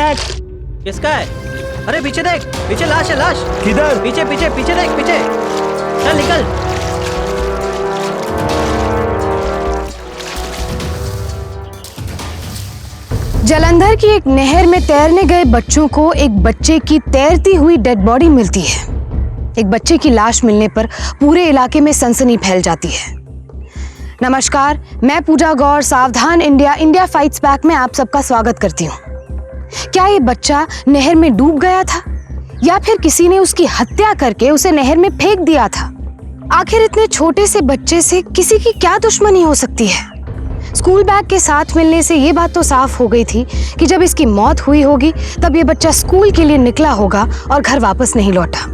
Bag. किसका है? अरे पीछे देख, पीछे लाश है, लाश। किधर? पीछे पीछे पीछे देख, पीछे। चल निकल। जालंधर की एक नहर में तैरने गए बच्चों को एक बच्चे की तैरती हुई डेड बॉडी मिलती है। एक बच्चे की लाश मिलने पर पूरे इलाके में सनसनी फैल जाती है। नमस्कार, मैं पूजा गौर सावधान इंडिया फाइट्स बैक में आप सबका स्वागत करती हूँ। क्या ये बच्चा नहर में डूब गया था या फिर किसी ने उसकी हत्या करके उसे नहर में फेंक दिया था? आखिर इतने छोटे से बच्चे से किसी की क्या दुश्मनी हो सकती है? स्कूल बैग के साथ मिलने से ये बात तो साफ हो गई थी कि जब इसकी मौत हुई होगी तब ये बच्चा स्कूल के लिए निकला होगा और घर वापस नहीं लौटा।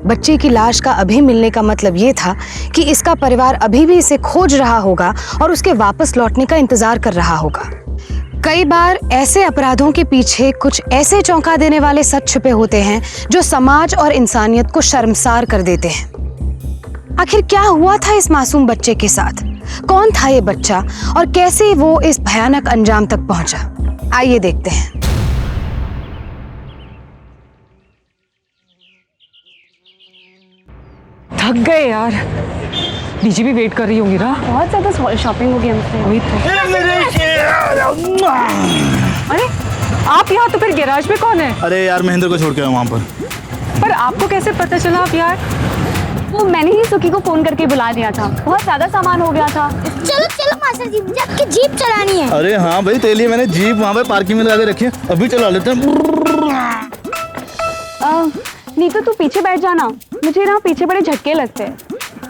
बच्चे की लाश का अभी मिलने का मतलब ये था कि इसका परिवार अभी भी इसे खोज रहा होगा और उसके वापस लौटने का इंतजार कर रहा होगा। कई बार ऐसे अपराधों के पीछे कुछ ऐसे चौंका देने वाले सच छुपे होते हैं जो समाज और इंसानियत को शर्मसार कर देते हैं। आखिर क्या हुआ था इस मासूम बच्चे के साथ? कौन था ये बच्चा और कैसे वो इस भयानक अंजाम तक पहुंचा? आइए देखते हैं। थक गए यार। बीजी भी वेट कर रही होंगी ना। बहुत ज्यादा शॉपिंग हो गई हमसे। वही तो। अरे आप यहाँ, तो फिर गैराज में कौन है? अरे यार महेंद्र को छोड़ के आया वहाँ पर। पर आपको कैसे पता चला आप यार? वो मैंने ही सुखी को फोन करके बुला दिया था, बहुत ज्यादा सामान हो गया था। चलो चलो मास्टर जी, मुझे आपकी जीप चलानी है। अरे हाँ भाई, तेरे लिए मैंने जीप वहाँ पे पार्किंग में लगा के रखी है, अभी चला लेते हैं। नीतू तू पीछे बैठ जाना, मुझे ना पीछे बड़े झटके लगते हैं।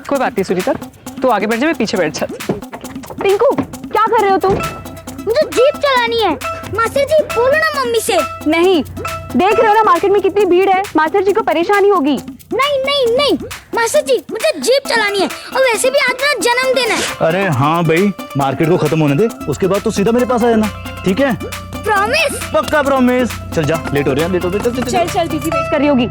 कोई बात नहीं सुनीता, तू आगे बैठ जा, मैं पीछे बैठ जाती। टिंकू क्या कर रहे हो तुम? मुझे जीप चलानी है। मास्टर जी बोलो ना मम्मी से। नहीं, देख रहे हो ना मार्केट में कितनी भीड़ है, मास्टर जी को परेशानी होगी। नहीं नहीं नहीं मास्टर जी, मुझे जीप चलानी है और वैसे भी आज मेरा जन्मदिन है। अरे हाँ भाई, मार्केट को खत्म होने दे, उसके बाद तो सीधा मेरे पास आ जाना, ठीक है? प्रॉमिस? पक्का प्रॉमिस। चल जा, लेट हो रहे हैं, लेट हो रहे हैं, चल चल दीदी वेट कर रही होगी।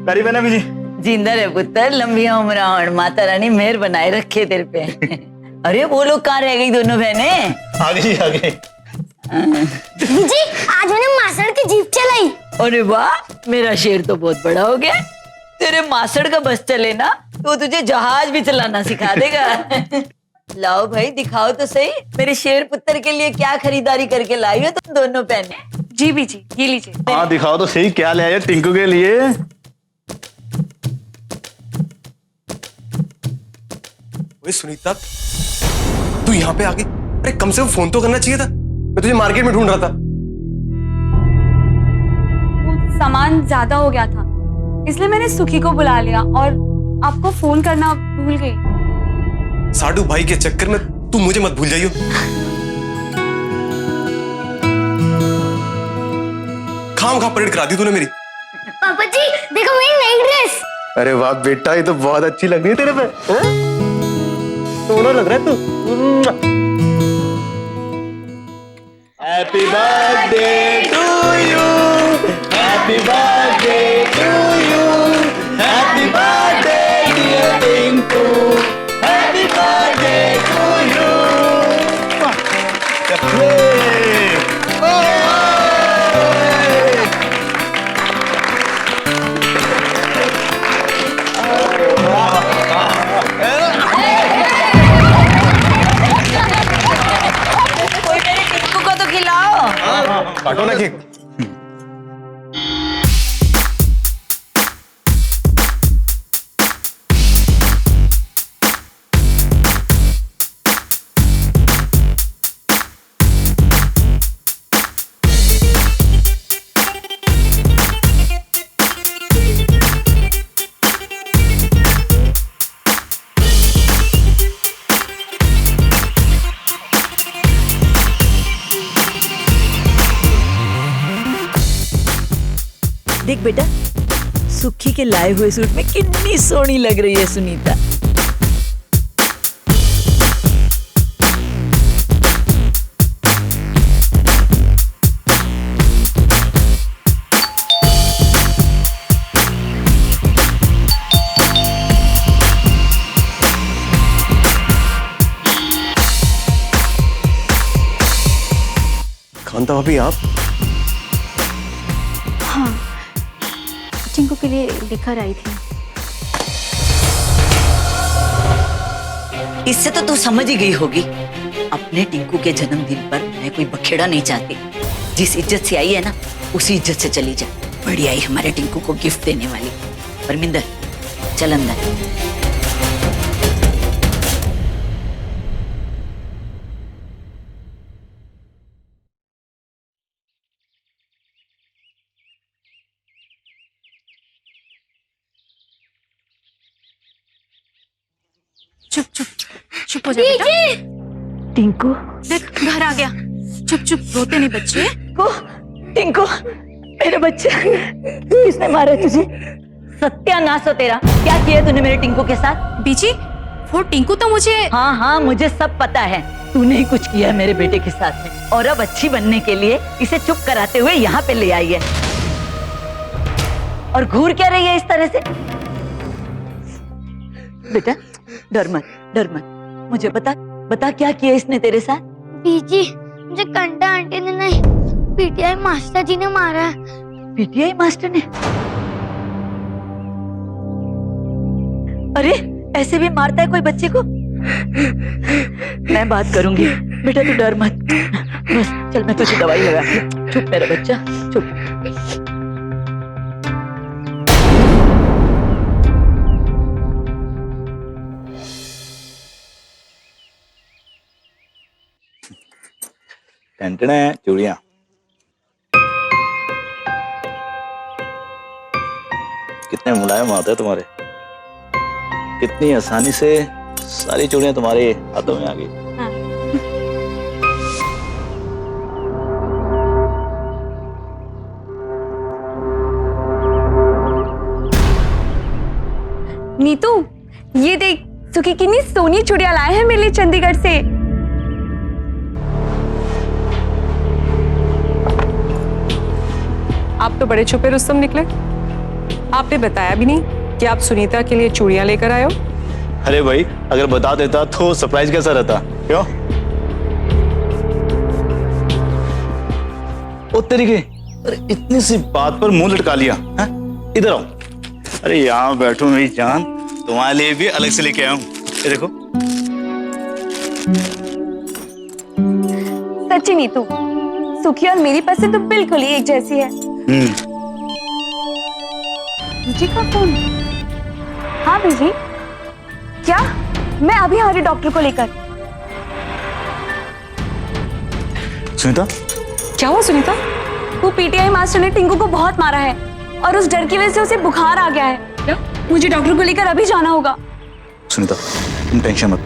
प्यारी बहना भी जी। जिंदा रहे पुत्र, लंबी उम्र और माता रानी मेहर बनाए रखे तेरे पे। अरे वो लोग कहाँ रह गई दोनों बहनें? आ गई आ गई। जी आज मैंने मास्टर की जीप चलाई। अरे वाह, मेरा शेर तो बहुत बड़ा हो गया। तेरे मास्टर का बस चले ना तो तुझे जहाज भी चलाना सिखा देगा। लाओ भाई दिखाओ तो सही, मेरे शेर पुत्र के लिए क्या खरीदारी करके लाई हो तुम दोनों बहनें। जी बीजी, ये लीजिए। हाँ दिखाओ तो सही, क्या ले आए टिंकू के लिए? ओए सुनीता, तू यहाँ पे आ गई? अरे कम से कम फोन तो करना चाहिए था, मैं तुझे मार्केट में ढूंढ रहा था। वो सामान ज्यादा हो गया था, इसलिए मैंने सुखी को बुला लिया और आपको फोन करना भूल गई। साडू भाई के चक्कर में तू मुझे मत भूल जाइयो। खाम खा परेड करा दी तूने मेरी। पापा जी देखो मेरी नई ड्रेस। अरे वाह बेटा, ये तो बहुत अच्छी लग रही है तेरे पे। सोना लग रहा है तू। Happy birthday to you, happy birthday to you, happy birthday dear Tinku, happy birthday to you. कोई मेरे टिंकू को तो खिलाओ। काटो ना केक। देख बेटा, सुखी के लाए हुए सूट में कितनी सोहनी लग रही है सुनीता। सुनीता भाभी आप? हाँ, टिंकू के लिए लेकर आई थी। इससे तो तू समझ ही गई होगी, अपने टिंकू के जन्मदिन पर मैं कोई बखेड़ा नहीं चाहती। जिस इज्जत से आई है ना, उसी इज्जत से चली जा। बड़ी आई हमारे टिंकू को गिफ्ट देने वाली। परमिंदर, चल अंदर। चुप चुप चुप हो जा बेटा। टिंकू, देख घर आ गया। चुप चुप, रोते नहीं बच्चे। टिंकू, मेरे बच्चे, किसने मारा तुझे? सत्यानाश हो तेरा। क्या किया तूने मेरे टिंकू के साथ? बीजी, वो टिंकू तो मुझे। हाँ हाँ, मुझे सब पता है। तूने ही कुछ किया है मेरे बेटे के साथ में, और अब अच्छी बनने के लिए इसे चुप कराते हुए यहाँ पे ले आई है। और घूर क्या रही है इस तरह से? बेटा डर मत, डर मत। मुझे बता क्या किया इसने तेरे साथ? बीजी, मुझे कंटा आंटी ने नहीं, पीटीआई मास्टर जी ने मारा है। पीटीआई मास्टर ने? अरे ऐसे भी मारता है कोई बच्चे को? मैं बात करूंगी, बेटा तू डर मत। बस चल, मैं तुझे दवाई लगा। चुप मेरा बच्चा, चुप। टेंटने चूड़ियां। कितने मुलायम हाथ है तुम्हारे, कितनी आसानी से सारी चूड़ियां तुम्हारे हाथों में आ गई। नीतू, ये देख, सुखी कितनी सोनी चूड़ियां लाए हैं मेरे लिए चंडीगढ़ से। आप तो बड़े छुपे रुस्तम निकले। आपने बताया भी नहीं कि आप सुनीता के लिए चूड़ियां लेकर आए हो। अरे भाई, अगर बता देता तो सरप्राइज कैसा रहता? क्यों? ओ तेरी के, अरे इतनी सी बात पर मुंह लटका लिया है? इधर आओ। अरे यहाँ बैठो मेरी जान, तुम्हारे लिए भी अलग से लेके आया हूँ। ये देखो। सच्ची नीतू, सुखी और मेरी पसंद तो बिल्कुल ही एक जैसी है। बीजी का फोन? हाँ बीजी, क्या? मैं अभी आ रही डॉक्टर को लेकर। सुनीता, क्या हुआ सुनीता? वो पीटीआई मास्टर ने टिंकू को बहुत मारा है और उस डर की वजह से उसे बुखार आ गया है। क्या? मुझे डॉक्टर को लेकर अभी जाना होगा। सुनीता तुम टेंशन मत लो।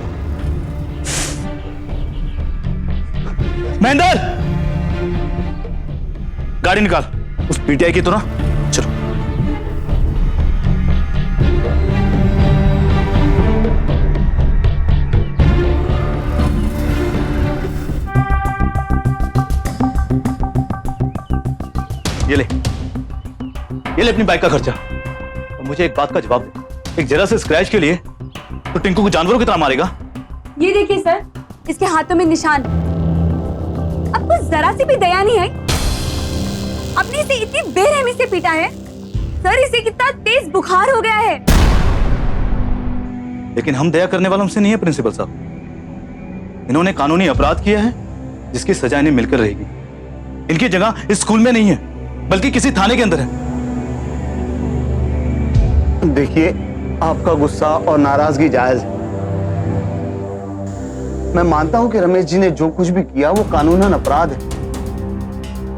महेंद्र, गाड़ी निकाल, उस पीटीआई की तो ना। चलो। ये ले अपनी बाइक का खर्चा। और मुझे एक बात का जवाब दे, एक जरा से स्क्रैच के लिए तो टिंकू को जानवरों की तरह मारेगा? ये देखिए सर, इसके हाथों में निशान। आपको जरा सी भी दया नहीं आई? आपने इसे इतनी बेरहमी से पीटा है। सर, इसे कितना तेज बुखार हो गया है। लेकिन हम दया करने वालों से नहीं है प्रिंसिपल साहब। इन्होंने कानूनी अपराध किया है जिसकी सजा इन्हें मिलकर रहेगी। इनकी जगह इस स्कूल में नहीं है, बल्कि किसी थाने के अंदर है। देखिए, आपका गुस्सा और नाराजगी जायज है। मैं मानता हूं कि रमेश जी ने जो कुछ भी किया वो कानूनन अपराध है।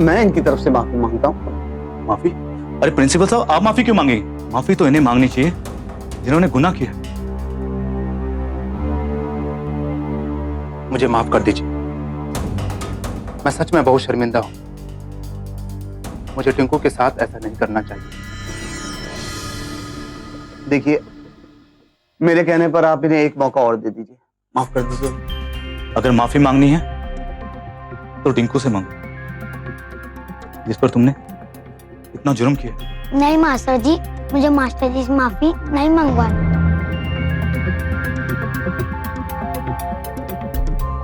मैं इनकी तरफ से माफी मांगता हूं। माफी? अरे प्रिंसिपल साहब, आप माफी क्यों मांगेंगे? माफी तो इन्हें मांगनी चाहिए जिन्होंने गुनाह किया। मुझे माफ कर दीजिए, मैं सच में बहुत शर्मिंदा हूं। मुझे टिंकू के साथ ऐसा नहीं करना चाहिए। देखिए, मेरे कहने पर आप इन्हें एक मौका और दे दीजिए। माफ कर दीजिए। अगर माफी मांगनी है तो टिंकू से मांगो, जिस पर तुमने इतना जुर्म किया। नहीं मास्टर जी, मुझे मास्टर जी से माफी नहीं मंगवानी।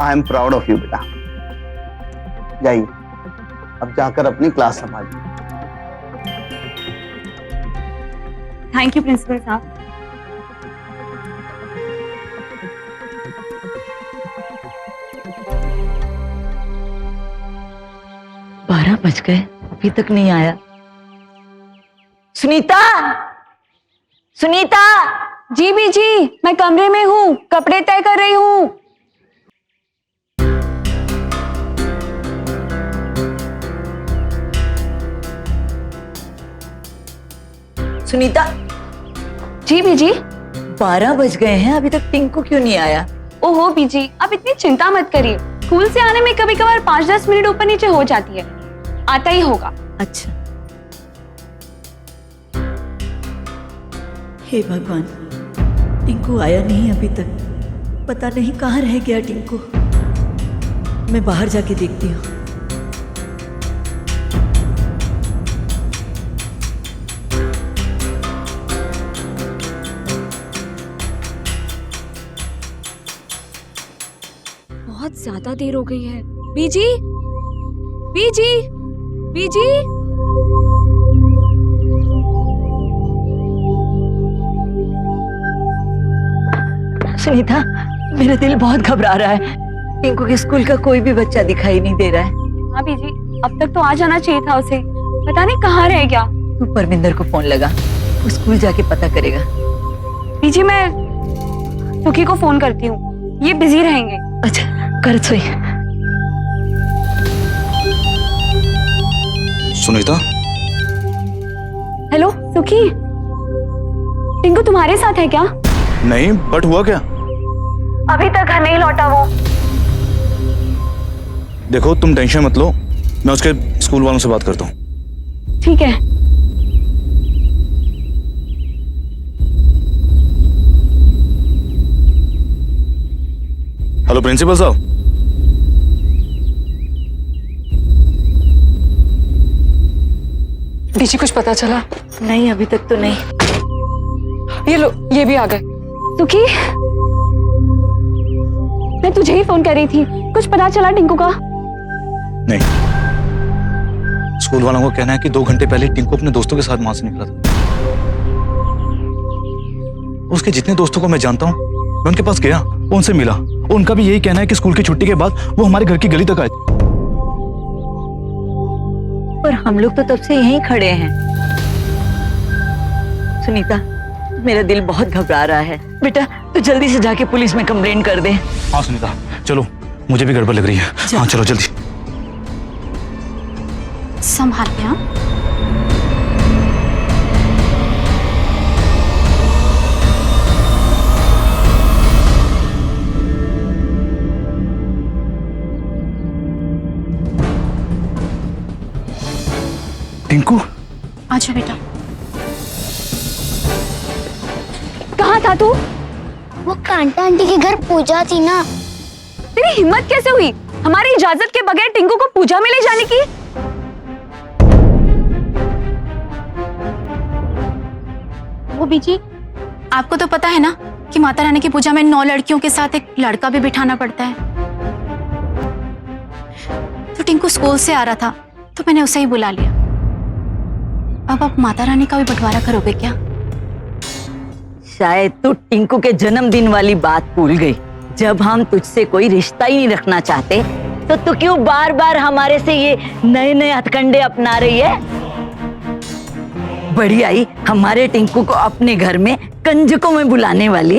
I am proud of you बेटा। जाइए। अब जाकर अपनी क्लास संभालिए। थैंक यू प्रिंसिपल साहब। बारह बज गए, अभी तक नहीं आया। सुनीता, सुनीता। जी बीजी, मैं कमरे में हूँ, कपड़े तय कर रही हूँ। सुनीता। जी बीजी। 12 बज गए हैं, अभी तक टिंकू क्यों नहीं आया? ओहो बीजी, आप इतनी चिंता मत करिए। स्कूल से आने में कभी कभार 5-10 मिनट ऊपर नीचे हो जाती है, आता ही होगा। अच्छा। हे भगवान, टिंकू आया नहीं अभी तक। पता नहीं कहाँ रह गया टिंकू। मैं बाहर जाके देखती हूँ। बहुत ज्यादा देर हो गई है। बीजी, बीजी, बीजी। सुनीता, मेरा दिल बहुत घबरा रहा है। टिंकू के स्कूल का कोई भी बच्चा दिखाई नहीं दे रहा है। हाँ बीजी, अब तक तो आ जाना चाहिए था उसे, पता नहीं कहाँ रह गया। तू परमिंदर को फोन लगा, वो स्कूल जाके पता करेगा। बीजी, मैं सुखी को फोन करती हूँ, ये बिजी रहेंगे। अच्छा, कर सोई। सुनीता। हेलो सुखी, टिंकू तुम्हारे साथ है क्या? नहीं, बट हुआ क्या? अभी तक घर नहीं लौटा वो। देखो, तुम टेंशन मत लो, मैं उसके स्कूल वालों से बात करता हूँ। ठीक है। हेलो प्रिंसिपल साहब। बीजी कुछ पता चला? नहीं, अभी तक तो नहीं। ये लो, ये भी आ गए। सुखी, मैं तुझे ही फोन कर रही थी, कुछ पता चला टिंकू का? नहीं, स्कूल वालों को कहना है कि 2 घंटे पहले टिंकू अपने दोस्तों के साथ वहां से निकला था। उसके जितने दोस्तों को मैं जानता हूँ, मैं उनके पास गया, उनसे मिला। उनका भी यही कहना है कि स्कूल की छुट्टी के बाद वो हमारे घर की गली तक आए। पर हम लोग तो तब से यहीं खड़े हैं। सुनीता, मेरा दिल बहुत घबरा रहा है। बेटा, तू जल्दी से जाके पुलिस में कंप्लेंट कर दे। हाँ सुनीता, चलो, मुझे भी गड़बड़ लग रही है। हाँ चलो जल्दी। संभाल के। हाँ, टिंकू। अच्छा बेटा। कहाँ था तू? वो कांता आंटी के घर पूजा थी ना। तेरी हिम्मत कैसे हुई हमारी इजाजत के बगैर टिंकू को पूजा में ले जाने की? वो बीजी, आपको तो पता है ना कि माता रानी की पूजा में 9 लड़कियों के साथ एक लड़का भी बिठाना पड़ता है। तो टिंकू स्कूल से आ रहा था तो मैंने उसे ही बुला लिया। अब आप माता रानी का भी बंटवारा करोगे क्या? शायद तू टिंकू के जन्मदिन वाली बात भूल गई। जब हम तुझसे कोई रिश्ता ही नहीं रखना चाहते तो तू क्यों बार बार हमारे से ये नए नए हथकंडे अपना रही है? बड़ी आई हमारे टिंकू को अपने घर में कंजकों में बुलाने वाली।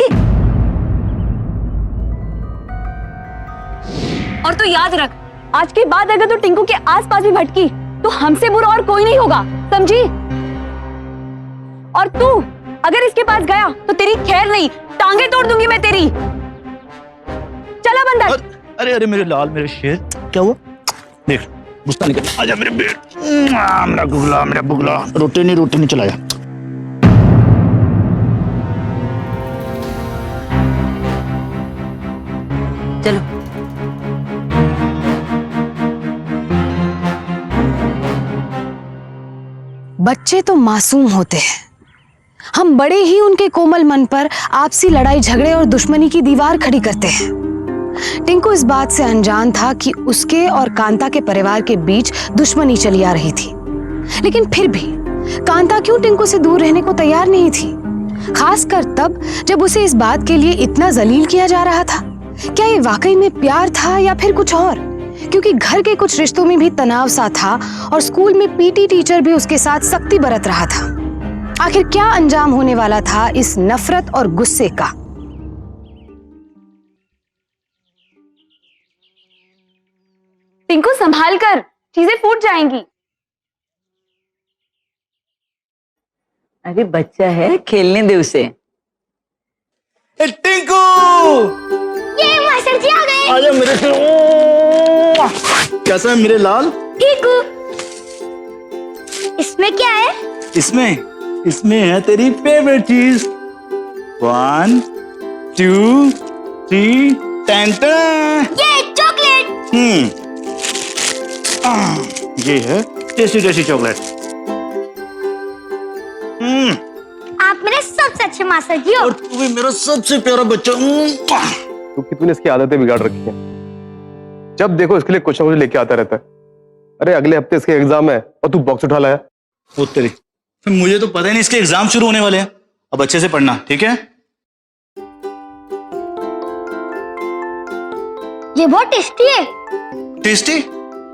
और तू याद रख, आज के बाद अगर तू टिंकू के आसपास भी भटकी तो हमसे बुरा और कोई नहीं होगा, समझी? और तू अगर इसके पास गया तो तेरी खैर नहीं, टांगे तोड़ दूंगी मैं तेरी। चला बंदर। अरे अरे मेरे लाल, मेरे शेर, क्या हुआ? देख, गुस्सा निकल। आजा मेरे बेट, मेरा गुगला, मेरा बुगला। रोटी नहीं चलाया। चलो। बच्चे तो मासूम होते हैं, हम बड़े ही उनके कोमल मन पर आपसी लड़ाई झगड़े और दुश्मनी की दीवार खड़ी करते हैं। टिंकू इस बात से अनजान था कि उसके और कांता के परिवार के बीच दुश्मनी चली आ रही थी। लेकिन फिर भी कांता क्यों टिंकू से दूर रहने को तैयार नहीं थी, खासकर तब जब उसे इस बात के लिए इतना जलील किया जा रहा था। क्या ये वाकई में प्यार था या फिर कुछ और? क्योंकि घर के कुछ रिश्तों में भी तनाव सा था और स्कूल में पीटी टीचर भी उसके साथ सख्ती बरत रहा था। आखिर क्या अंजाम होने वाला था इस नफरत और गुस्से का? टिंकू संभाल कर, चीजें फूट जाएंगी। अरे बच्चा है, खेलने दे उसे। टिंकू ये मास्टर जी आ गए। आजा मेरे से। कैसा है मेरे लाल? ठीक हूँ। इसमें क्या है? इसमें है तेरी फेवरेट चीज। 1 2 3 टेंटन। ये चॉकलेट। ये है टेस्टी टेस्टी चॉकलेट। आप मेरे सबसे अच्छे मास्टर जी हो। और तू भी मेरा सबसे प्यारा बच्चा। तू कितनी इसकी आदतें बिगाड़ रखी है। जब देखो इसके लिए कुछ ना कुछ लेके आता रहता है। अरे अगले हफ्ते इसके एग्जाम है और तू बॉक्स उठा लाया। वो तेरी, मुझे तो पता ही नहीं इसके एग्जाम शुरू होने वाले हैं। अब अच्छे से पढ़ना, ठीक है? ये बहुत टेस्टी है। टेस्टी?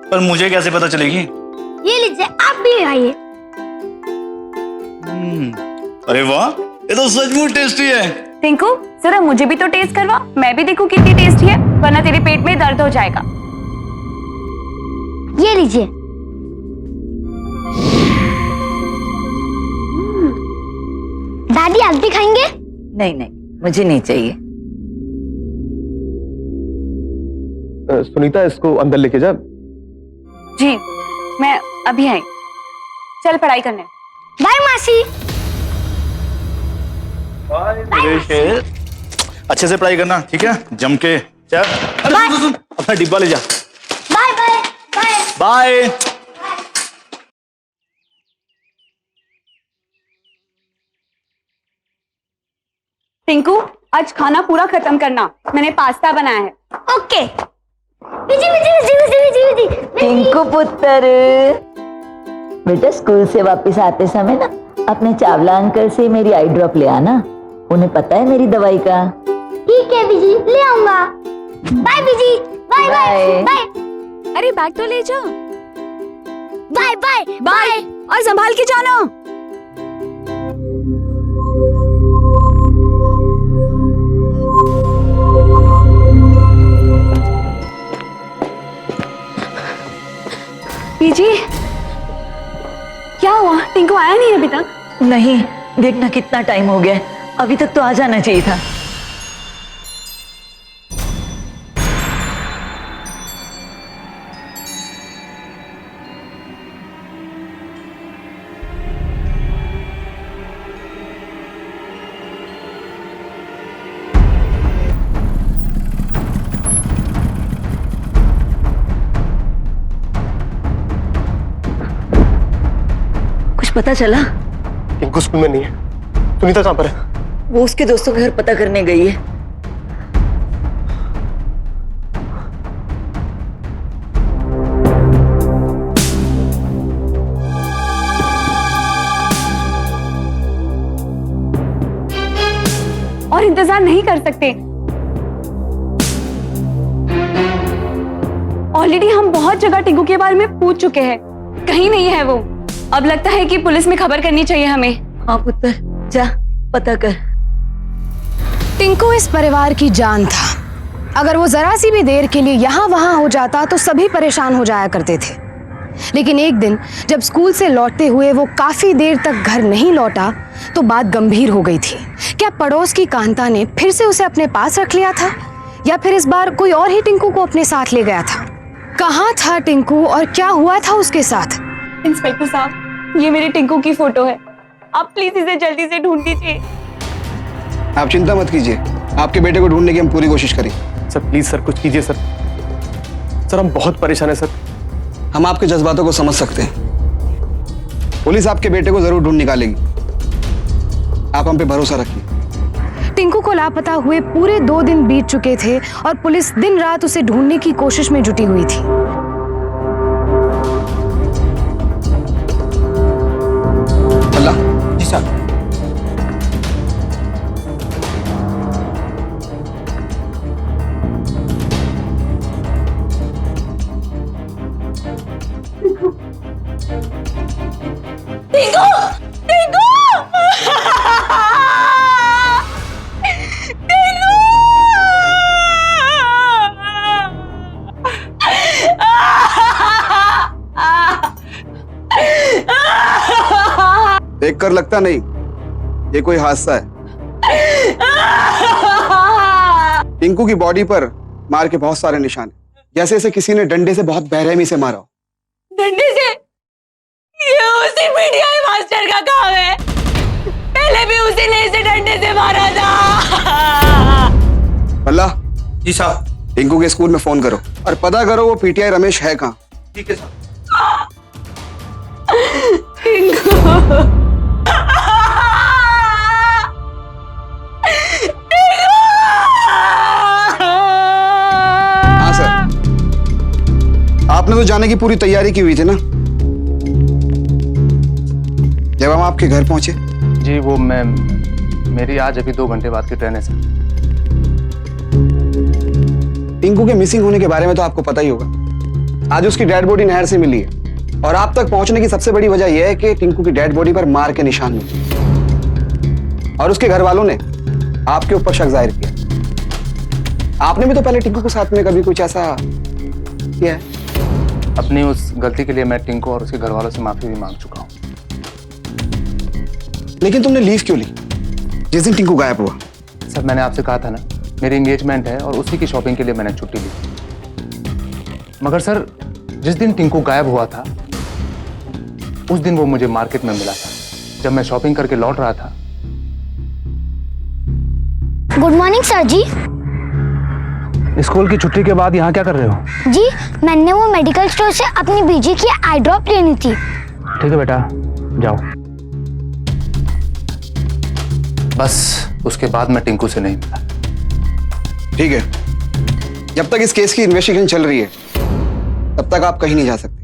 पर मुझे कैसे पता चलेगी? ये लीजिए, आप भी खाइए। अरे वाह, ये तो सचमुच टेस्टी है। टिंकू जरा मुझे भी तो टेस्ट करवा, मैं भी देखूं कितनी टेस्टी है, वरना तेरे पेट में दर्द हो जाएगा। ये लीजिए। दादी आप भी खाएंगे? नहीं, मुझे नहीं चाहिए। सुनीता इसको अंदर लेके जा। जी मैं अभी आई। चल पढ़ाई करने। बाय मासी। मेरे शेर, अच्छे से पढ़ाई करना, ठीक है? जम के। चल, अरे सुन, अपना डिब्बा ले जा। Bye bye bye bye. Tinku आज खाना पूरा खत्म करना, मैंने पास्ता बनाया है। ओके। विजी विजी विजी विजी विजी विजी। टिंकू पुत्र, बेटा स्कूल से वापस आते समय ना अपने चावला अंकल से मेरी आई ड्रॉप ले आना। उन्हें पता है मेरी दवाई का। ठीक है विजी, ले आऊंगा। Bye Viji. Bye bye bye. अरे बैग तो ले जा। बाय बाय बाय, और संभाल के जाना। पीजी, क्या हुआ? टिंकू आया नहीं अभी तक? नहीं, देखना कितना टाइम हो गया, अभी तक तो आ जाना चाहिए था। कुछ पता चला? टिंकू स्कूल में नहीं है। सुनीता कहाँ पर है? वो उसके दोस्तों के घर पता करने गई है। और इंतजार नहीं कर सकते। ऑलरेडी हम बहुत जगह टिंकू के बारे में पूछ चुके हैं, कहीं नहीं है वो। अब लगता है कि पुलिस में खबर करनी चाहिए हमें। हाँ पुत्र, जा पता कर। टिंकू इस परिवार की जान था। अगर वो जरा सी भी देर के लिए यहाँ वहां हो जाता तो सभी परेशान हो जाया करते थे। लेकिन एक दिन जब स्कूल से लौटते हुए वो काफी देर तक घर नहीं लौटा तो बात गंभीर हो गई थी। क्या पड़ोस की कांता ने फिर से उसे अपने पास रख लिया था, या फिर इस बार कोई और ही टिंकू को अपने साथ ले गया था? कहाँ था टिंकू और क्या हुआ था उसके साथ? इंस्पेक्टर साहब, ये मेरे टिंकू की फोटो है, आप प्लीज इसे जल्दी से ढूंढ दीजिए। आप चिंता मत कीजिए, आपके बेटे को ढूंढने की हम पूरी कोशिश करेंगे। सर प्लीज सर, कुछ कीजिए सर। सर हम बहुत परेशान है सर। हम आपके जज्बातों को समझ सकते हैं। पुलिस आपके बेटे को जरूर ढूंढ निकालेगी, आप हम पे भरोसा रखिए। टिंकू को लापता हुए पूरे 2 दिन बीत चुके थे और पुलिस दिन रात उसे ढूंढने की कोशिश में जुटी हुई थी। अल्लाह, जी साहब। टिंकू टिंकू देखकर लगता नहीं ये कोई हादसा है। टिंकू की बॉडी पर मार के बहुत सारे निशान हैं, जैसे इसे किसी ने डंडे से बहुत बेरहमी से मारा हो। डंडे से? ये उसी पीटीआई मास्टर का काम है। पहले भी उसी ने इसे डंडे से मारा था। अल्लाह, जी साहब। टिंकू के स्कूल में फोन करो और पता करो वो पीटीआई रमेश है कहाँ। ठीक है साहब। हाँ सर, आपने तो जाने की पूरी तैयारी की हुई थी ना जब हम आपके घर पहुंचे? जी वो मेरी आज अभी 2 घंटे बाद की ट्रेन है सर। टिंकू के मिसिंग होने के बारे में तो आपको पता ही होगा। आज उसकी डेड बॉडी नहर से मिली है और आप तक पहुंचने की सबसे बड़ी वजह यह है कि टिंकू की डेड बॉडी पर मार के निशान मिले और उसके घर वालों ने आपके ऊपर शक जाहिर किया। आपने भी तो पहले टिंकू के साथ में कभी कुछ ऐसा किया है? अपनी उस गलती के लिए मैं टिंकू और उसके घर वालों से माफी भी मांग चुका हूँ। लेकिन तुमने लीव क्यों ली जिस दिन टिंकू गायब हुआ? सर मैंने आपसे कहा था ना मेरी एंगेजमेंट है और उसी की शॉपिंग के लिए मैंने छुट्टी ली। मगर सर जिस दिन टिंकू गायब हुआ था उस दिन वो मुझे मार्केट में मिला था जब मैं शॉपिंग करके लौट रहा था। गुड मॉर्निंग सर जी। स्कूल की छुट्टी के बाद यहाँ क्या कर रहे हो? जी मैंने वो मेडिकल स्टोर से अपनी बीजी की आई ड्रॉप लेनी थी। ठीक है बेटा जाओ। बस उसके बाद मैं टिंकू से नहीं मिला। ठीक है, जब तक इस केस की इन्वेस्टिगेशन चल रही है तब तक आप कहीं नहीं जा सकते।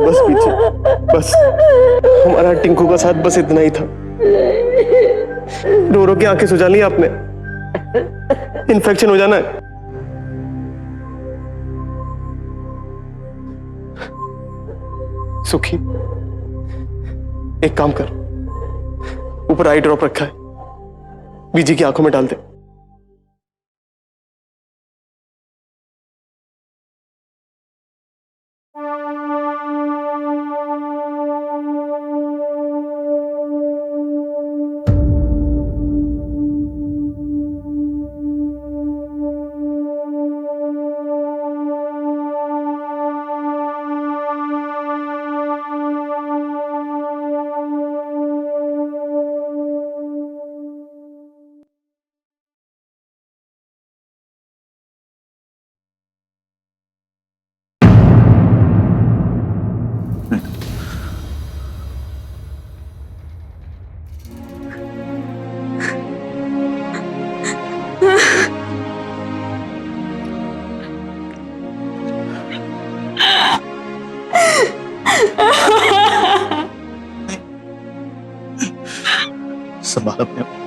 बस पीछे, बस हमारा टिंकू का साथ बस इतना ही था। रो रो के आंखें सुझा ली आपने। इन्फेक्शन हो जाना है। सुखी एक काम कर, ऊपर आई ड्रॉप रखा है, बीजी की आंखों में डाल दे। संभाल अपने आप।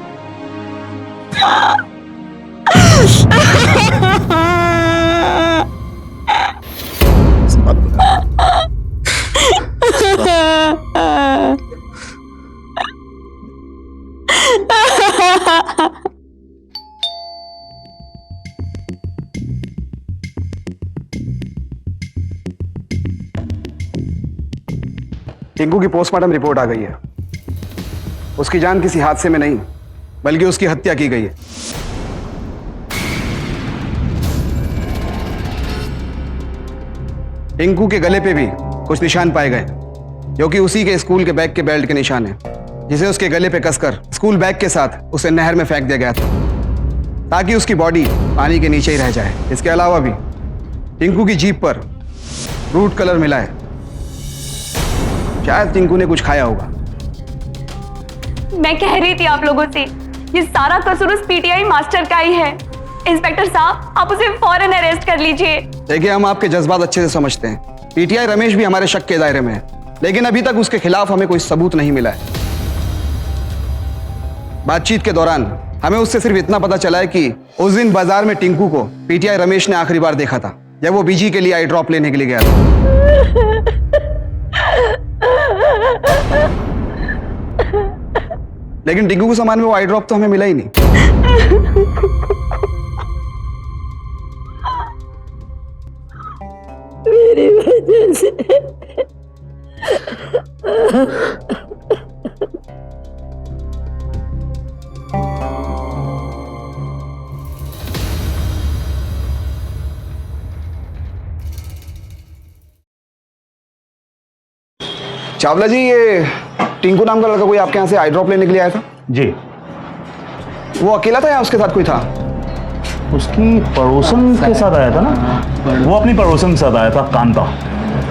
टिंकू की पोस्टमार्टम रिपोर्ट आ गई है। उसकी जान किसी हादसे में नहीं बल्कि उसकी हत्या की गई है। टिंकू के गले पे भी कुछ निशान पाए गए जो कि उसी के स्कूल के बैग के बेल्ट के निशान हैं, जिसे उसके गले पे कसकर स्कूल बैग के साथ उसे नहर में फेंक दिया गया था ताकि उसकी बॉडी पानी के नीचे ही रह जाए। इसके अलावा भी टिंकू की जीप पर फ्रूट कलर मिला है। शायद टिंकू ने कुछ खाया होगा। मैं कह रही थी आप लोगों से, ये सारा कसूर उस पीटीआई मास्टर का ही है। इंस्पेक्टर साहब, आप उसे फौरन अरेस्ट कर लीजिए। देखिए, हम आपके जज्बात अच्छे से समझते हैं। पीटीआई रमेश भी हमारे शक के दायरे में है, लेकिन अभी तक उसके खिलाफ हमें कोई सबूत नहीं मिला है। बातचीत के दौरान हमें उससे सिर्फ इतना पता चला है कि उस दिन बाजार में टिंकू को पीटीआई रमेश ने आखिरी बार देखा था, जब वो बीजी के लिए आई ड्रॉप लेने के लिए गया था। लेकिन टिंकू के सामान में वो आई ड्रॉप तो हमें मिला ही नहीं। मेरी वजह से चावला जी, ये टिंकू नाम का लड़का कोई आपके यहाँ से आई ड्रॉप लेने के लिए आया था? जी। वो अकेला था या उसके साथ कोई था? उसकी पड़ोसन के साथ आया था ना, वो अपनी पड़ोसन के साथ आया था, कांता।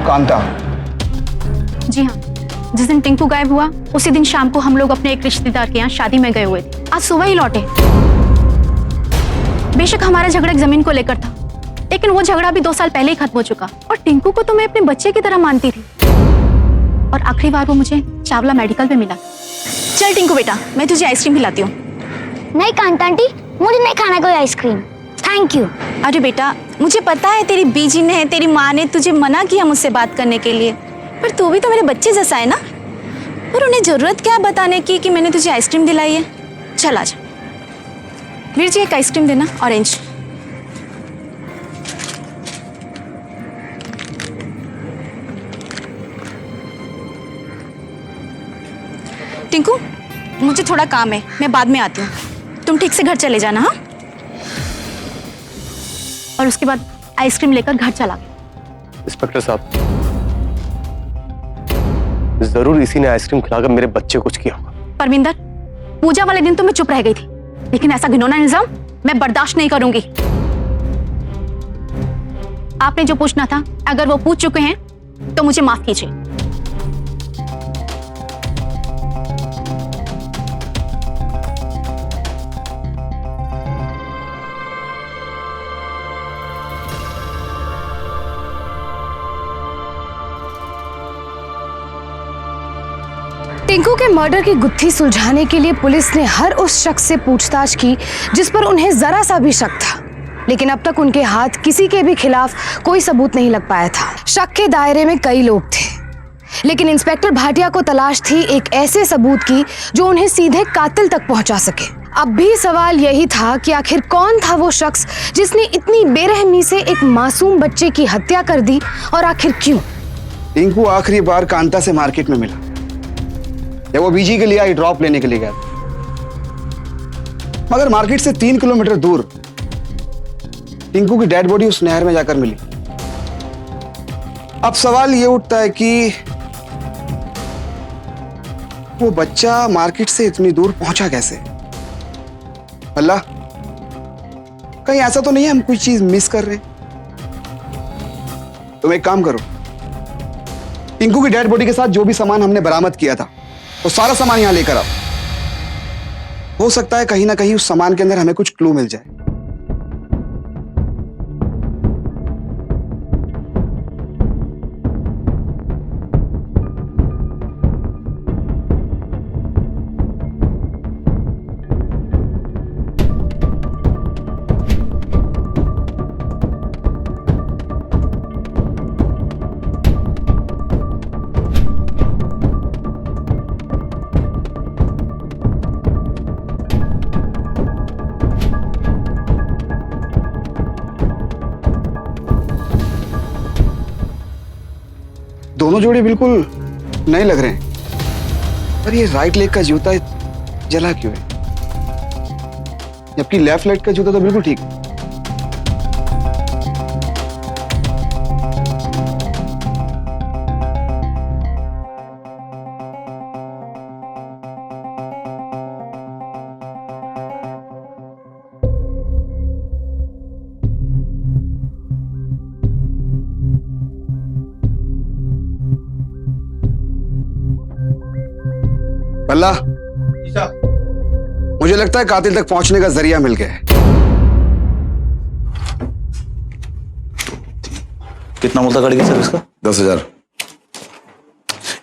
कांता? जी हाँ, जिस दिन टिंकू गायब हुआ उसी दिन शाम को हम लोग अपने एक रिश्तेदार के यहाँ शादी में गए हुए थे। आज सुबह ही लौटे। बेशक हमारा झगड़ा एक जमीन को लेकर था, लेकिन वो झगड़ा भी 2 साल पहले ही खत्म हो चुका। और टिंकू को तो मैं अपने बच्चे की तरह मानती थी, और आखिरी बार वो मुझे चावला मेडिकल पे मिला। चल टिंकू बेटा, मैं तुझे आइसक्रीम खिलाती हूँ। नहीं कांता आंटी, मुझे नहीं खाना कोई आइसक्रीम, थैंक यू। अरे बेटा, मुझे पता है तेरी बीजी ने, तेरी माँ ने तुझे मना किया मुझसे बात करने के लिए, पर तू भी तो मेरे बच्चे जैसा है ना। और उन्हें जरूरत क्या है बताने की कि मैंने तुझे आइसक्रीम दिलाई है। चल आजा वीर जी, एक आइसक्रीम देना, ऑरेंज। टिंकू, मुझे थोड़ा काम है, मैं बाद में आती हूँ। तुम ठीक से घर चले जाना, हाँ? और उसके बाद आइसक्रीम लेकर घर चला गया। इंस्पेक्टर साहब, जरूर इसी ने आइसक्रीम खिलाकर मेरे बच्चे को कुछ किया होगा। परविंदर, पूजा वाले दिन तो मैं चुप रह गई थी, लेकिन ऐसा घिनौना इल्जाम मैं बर्दाश्त नहीं करूंगी। आपने जो पूछना था, अगर वो पूछ चुके हैं तो मुझे माफ कीजिए। टिंकू के मर्डर की गुत्थी सुलझाने के लिए पुलिस ने हर उस शख्स से पूछताछ की जिस पर उन्हें जरा सा भी शक था, लेकिन अब तक उनके हाथ किसी के भी खिलाफ कोई सबूत नहीं लग पाया था। शक के दायरे में कई लोग थे, लेकिन इंस्पेक्टर भाटिया को तलाश थी एक ऐसे सबूत की जो उन्हें सीधे कातिल तक पहुंचा सके। अब भी सवाल यही था कि आखिर कौन था वो शख्स जिसने इतनी बेरहमी से एक मासूम बच्चे की हत्या कर दी, और आखिर क्यों? टिंकू आखिरी बार कांता से मार्केट में मिला जब वो बीजी के लिए आई ड्रॉप लेने के लिए गया, मगर मार्केट से 3 किलोमीटर दूर टिंकू की डेड बॉडी उस नहर में जाकर मिली। अब सवाल ये उठता है कि वो बच्चा मार्केट से इतनी दूर पहुंचा कैसे? अल्लाह, कहीं ऐसा तो नहीं है हम कोई चीज मिस कर रहे हैं? तुम एक काम करो, टिंकू की डेड बॉडी के साथ जो भी सामान हमने बरामद किया था वो सारा सामान यहां लेकर आओ। हो सकता है कहीं ना कहीं उस सामान के अंदर हमें कुछ क्लू मिल जाए। दोनों जोड़े बिल्कुल नए लग रहे हैं, पर ये राइट लेग का जूता जला क्यों है, जबकि लेफ्ट लेग का जूता तो बिल्कुल ठीक है। अल्लाह, मुझे लगता है कातिल तक पहुंचने का जरिया मिल गया है। कितना मुल्ता कट गया सर इसका? 10,000।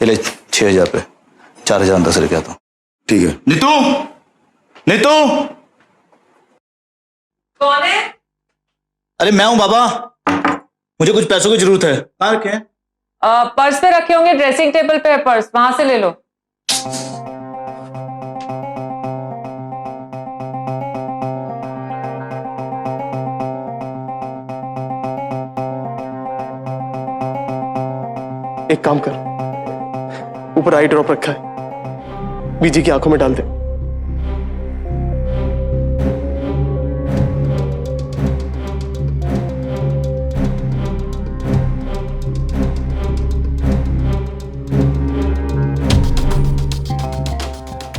ये ले 6,000 पे 4,000 अंदर से लेके आता हूँ। ठीक है। नीतू, नीतू, कौन है? अरे मैं हूं बाबा, मुझे कुछ पैसों की जरूरत है। कहाँ रखे हैं? पर्स पे रखे होंगे, ड्रेसिंग टेबल पे है पर्स, वहां से ले लो। एक काम कर, ऊपर आई ड्रॉप रखा है, बीजी की आंखों में डाल दे।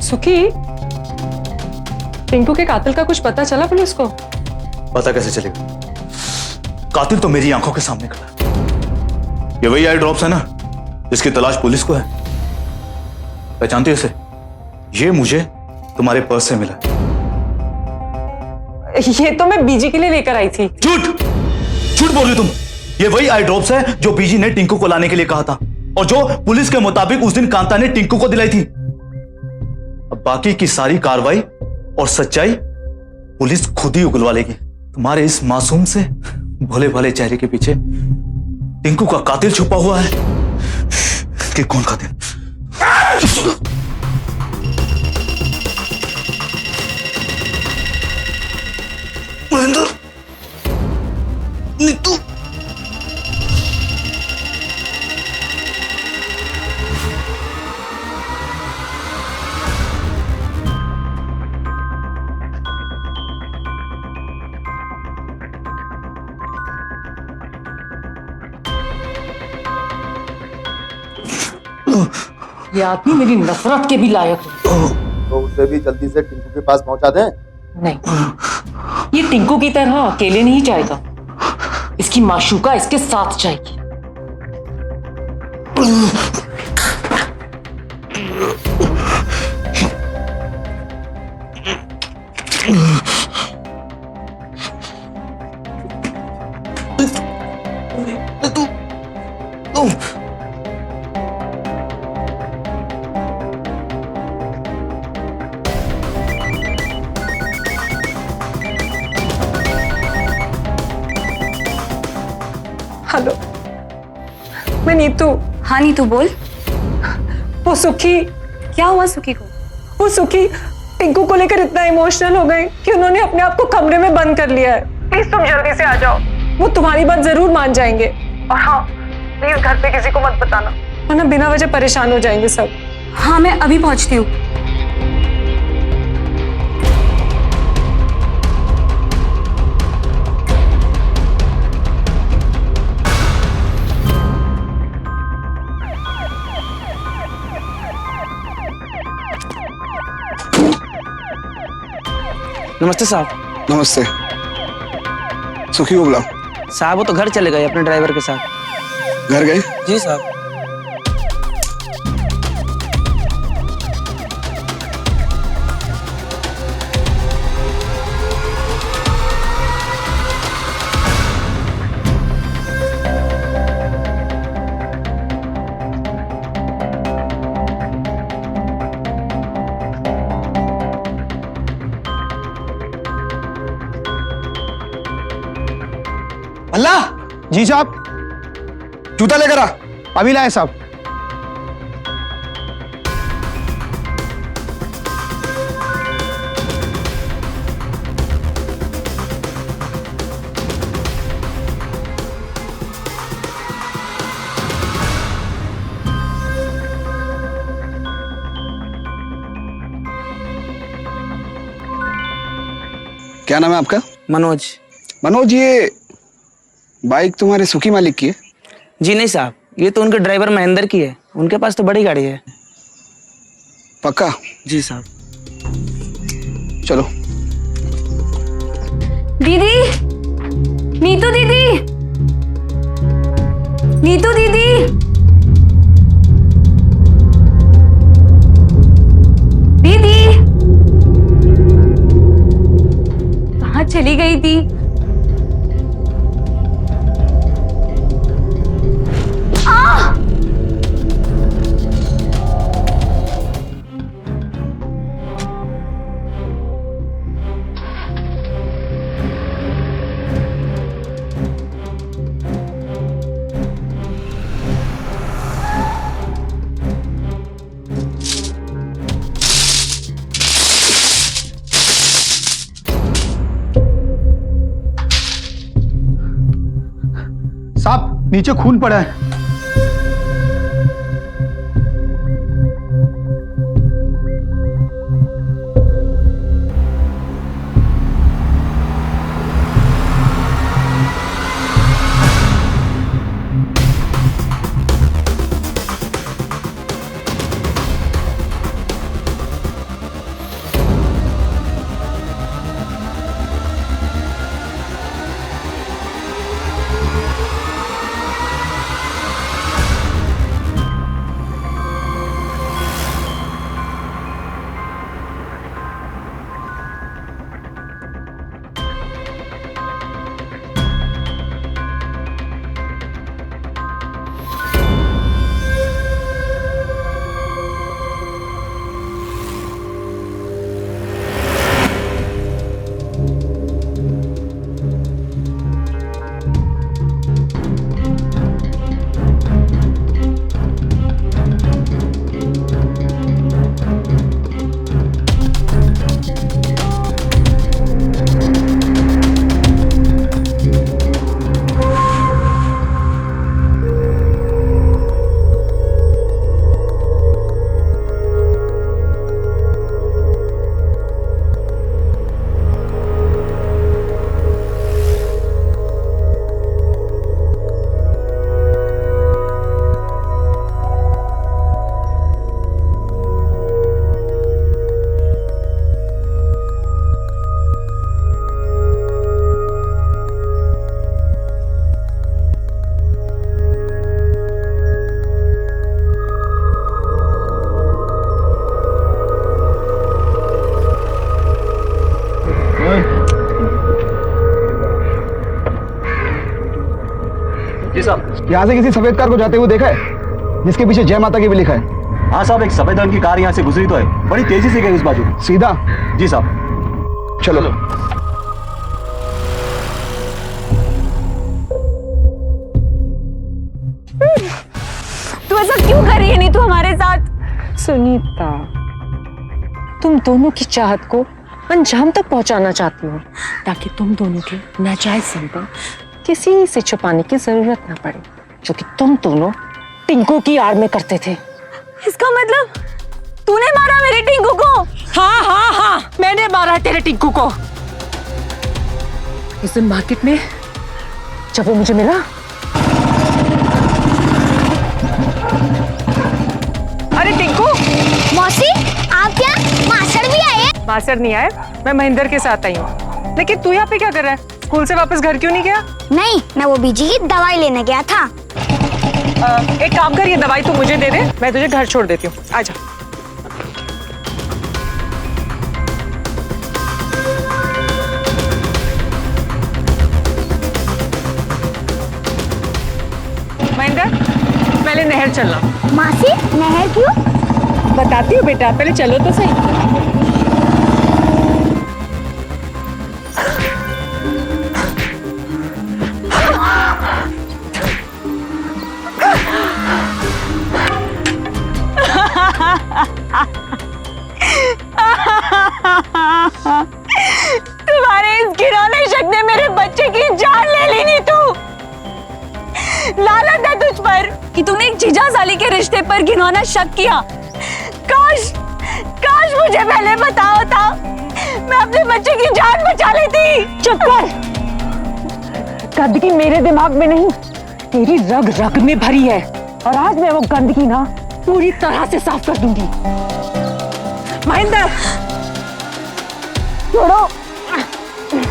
सुखी, टिंकू के कातिल का कुछ पता चला पुलिस को? पता कैसे चलेगा? कातिल तो मेरी आंखों के सामने खड़ा है। ये वही आई ड्रॉप्स है ना जिसकी तलाश पुलिस को है। पहचानती हो इसे? ये मुझे तुम्हारे पर्स से मिला। ये तो मैं बीजी के लिए लेकर आई थी। झूठ, झूठ बोल रही तुम। ये वही आई ड्रॉप्स है जो बीजी ने टिंकू को लाने के लिए कहा था और जो पुलिस के मुताबिक उस दिन कांता ने टिंकू को दिलाई थी। अब बाकी की सारी कार्रवाई और सच्चाई पुलिस खुद ही उगलवा लेगी। तुम्हारे इस मासूम से भोले भाले चेहरे के पीछे टिंकू का कातिल छुपा हुआ है। कि कौन कातिल? महेंद्र, नीतू, ये आदमी मेरी नफरत के भी लायक है। तो उसे भी जल्दी से टिंकू के पास पहुंचा दें। नहीं, ये टिंकू की तरह अकेले नहीं जाएगा, इसकी माशूका इसके साथ जाएगी। हेलो, मैं नीतू। हाँ नीतू बोल। वो सुखी, क्या हुआ सुखी को? वो सुखी टिंकू को लेकर इतना इमोशनल हो गए कि उन्होंने अपने आप को कमरे में बंद कर लिया है। प्लीज तुम जल्दी से आ जाओ, वो तुम्हारी बात जरूर मान जाएंगे। और हाँ, प्लीज घर पे किसी को मत बताना, वरना बिना वजह परेशान हो जाएंगे सब। हाँ मैं अभी पहुंचती हूँ। नमस्ते साहब। नमस्ते। सुखी को बुलाओ। साहब वो तो घर चले गए अपने ड्राइवर के साथ। घर गए? जी साहब। अल्लाह। जी साहब। जूता लेकर आ। अभी लाए साहब। क्या नाम है आपका? मनोज। मनोज, ये बाइक तुम्हारे सुखी मालिक की है? जी नहीं साहब, ये तो उनके ड्राइवर महेंद्र की है, उनके पास तो बड़ी गाड़ी है। पक्का? जी साहब। चलो। दीदी, नीतू दीदी, नीतू दीदी। चली गई थी। साहब नीचे खून पड़ा है। जी साहब। यहाँ से किसी सफेद कार को जाते हुए देखा है जिसके पीछे जय माता की भी लिखा है? हाँ साहब, एक सफेद रंग की कार यहाँ से गुजरी तो है, बड़ी तेजी से गई उस बाजू। सीधा? जी साहब। चलो। तू ऐसा क्यों कर रही है नीतू हमारे साथ? सुनीता, तुम दोनों की चाहत को अंजाम तक पहुंचाना चाहती हूँ ताकि तुम दोनों के नाजायज संबंध किसी से छुपाने की जरूरत ना पड़े, जो कि तुम दोनों टिंकू की आड़ में करते थे। इसका मतलब तूने मारा मेरे टिंकू को? हाँ हाँ हाँ, मैंने मारा है तेरे टिंकू को। इस दिन मार्केट में जब वो मुझे मिला, अरे टिंकू। मौसी, आप क्या मासड़ भी आए? मासड़ नहीं आए, मैं महेंद्र के साथ आई हूँ। लेकिन तू यहाँ पे क्या कर रहा है? स्कूल से वापस घर क्यों नहीं गया? नहीं, मैं वो बीजी की दवाई लेने गया था। एक काम कर, ये दवाई तू मुझे दे दे, मैं तुझे घर छोड़ देती हूँ। आजा। महेंद्र, पहले नहर चलना। मासी, नहर क्यों? बताती हूँ बेटा, पहले चलो तो सही। तुम्हारे इस घिनौने शक ने मेरे बच्चे की जान ले ली नीतू। लानत है तुझ पर कि तूने एक जीजा साली के रिश्ते पर घिनौना शक किया। काश काश मुझे पहले पता होता, मैं अपने बच्चे की जान बचा लेती। चुप कर। गंदगी मेरे दिमाग में नहीं, तेरी रग रग में भरी है, और आज मैं वो गंदगी ना पूरी तरह से साफ कर दूंगी। महेंद्र, छोड़ो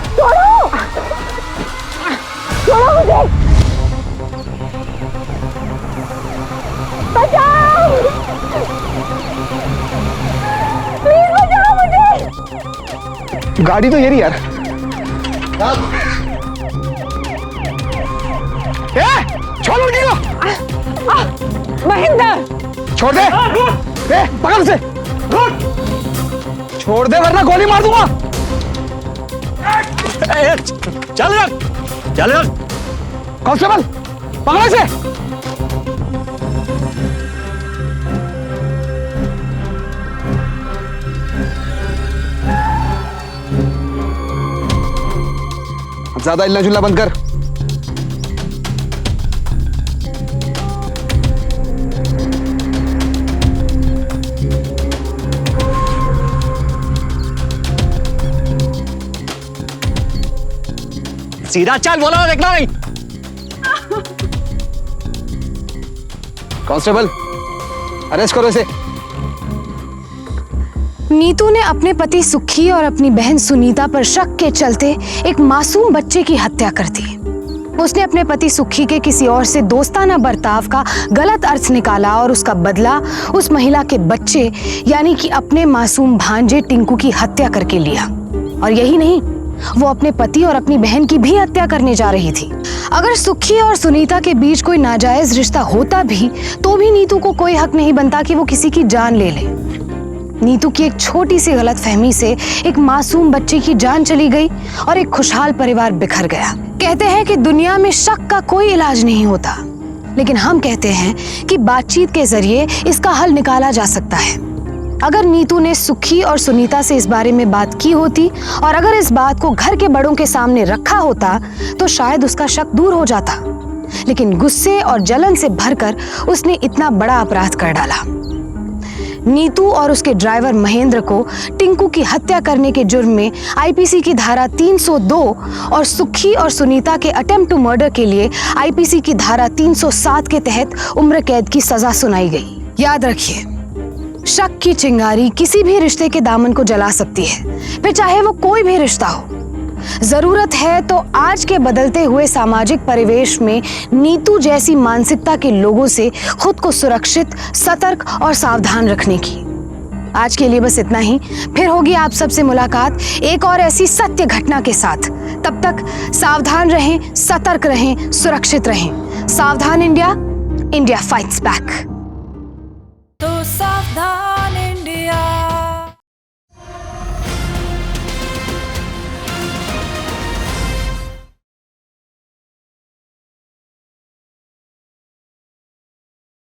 छोड़ो छोड़ो मुझे, बचाओ, प्लीज बचाओ मुझे। गाड़ी तो ये रही यार। छोड़ लड़की को। महेंद्र छोड़ दे। पकड़ से। छोड़ दे वरना गोली मार दूंगा। चल यार, चल यार। कांस्टेबल पकड़ से। ज्यादा हिलना जुलना बंद कर। सीधा चल, बोला देखना नहीं। कांस्टेबल अरेस्ट करो इसे। नीतू ने अपने पति सुखी और अपनी बहन सुनीता पर शक के चलते एक मासूम बच्चे की हत्या कर दी। उसने अपने पति सुखी के किसी और से दोस्ताना बर्ताव का गलत अर्थ निकाला और उसका बदला उस महिला के बच्चे यानी कि अपने मासूम भांजे टिंकू की हत्या करके लिया। और यही नहीं, वो अपने पति और अपनी बहन की भी हत्या करने जा रही थी। अगर सुखी और सुनीता के बीच कोई नाजायज रिश्ता होता भी तो भी नीतू को कोई हक नहीं बनता कि वो किसी की जान ले ले। नीतू की एक छोटी सी गलतफहमी से एक मासूम बच्चे की जान चली गई और एक खुशहाल परिवार बिखर गया। कहते हैं कि दुनिया में शक का कोई इलाज नहीं होता, लेकिन हम कहते हैं कि बातचीत के जरिए इसका हल निकाला जा सकता है। अगर नीतू ने सुखी और सुनीता से इस बारे में बात की होती और अगर इस बात को घर के बड़ों के सामने रखा होता तो शायद उसका शक दूर हो जाता, लेकिन गुस्से और जलन से भरकर उसने इतना बड़ा अपराध कर डाला। नीतू और उसके ड्राइवर महेंद्र को टिंकू की हत्या करने के जुर्म में आईपीसी की धारा 302 और सुखी और सुनीता के अटेम्प्ट टू मर्डर के लिए आईपीसी की धारा 307 के तहत उम्र कैद की सजा सुनाई गई। याद रखिए, शक की चिंगारी किसी भी रिश्ते के दामन को जला सकती है, फिर चाहे वो कोई भी रिश्ता हो। जरूरत है तो आज के बदलते हुए सामाजिक परिवेश में नीतू जैसी मानसिकता के लोगों से खुद को सुरक्षित, सतर्क और सावधान रखने की। आज के लिए बस इतना ही। फिर होगी आप सबसे मुलाकात एक और ऐसी सत्य घटना के साथ। तब तक सावधान रहें, सतर्क रहें, सुरक्षित रहें। सावधान इंडिया, इंडिया फाइट्स बैक।